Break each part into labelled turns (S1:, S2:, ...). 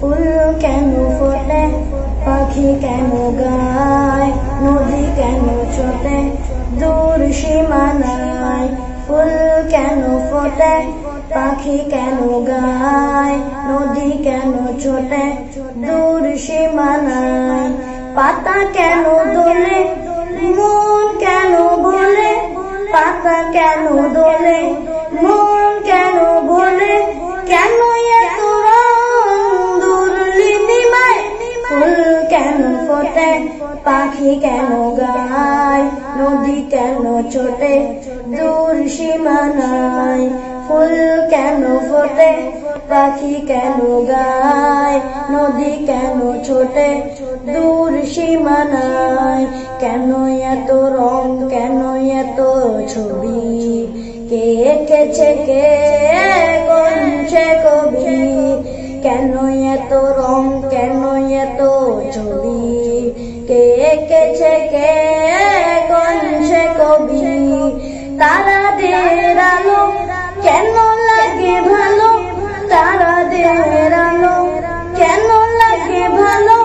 S1: ফুল কেন ফোটে, পাখি কেন গায়, নদী কেন ছোটে দূর সীমানায়। ফুল কেন ফোটে, পাখি কেন গায়, নদী কেন ছোটে দূর সীমানায়। পাতা কেন দোলে, মন কেন বলে, পাতা কেন দোলে, মন কেন বলে, কেন এত রং দুর্লিনিমায়। ফুল কেন ফোটে, পাখি কেন গায়, নদী কেন ছোটে দূর সীমানায়। ফুল কেন ফোটে, পাখি কেন গায়, নদী কেন ছোটে দূর সীমানায়। কেন এত রং, কেন এত ছবি, কে এঁকেছে, কে গড়েছে কবি। কেন এত রং, কেন এত ছবি, কে এঁকেছে, কে গড়েছে কবি। তারাদের আলো কেন লাগে ভালো, তারাদের আলো কেন লাগে ভালো,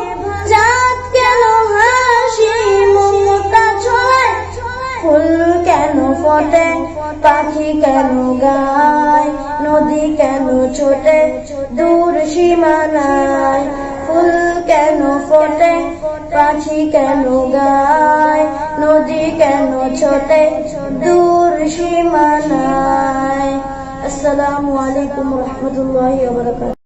S1: চাঁদ কেন হাসি মমতা ছড়ায়। ফুল কেন ফোটে, পাখি কেন গায়, নদী কেন ছোটে দূর সীমানায়। ফুল কেন ফোটে, পাখি কেন গায়, নদী কেন ছোটে দূর সীমানায়। আসসালামু আলাইকুম ওয়া রাহমাতুল্লাহি ওয়া বারাকাতুহু।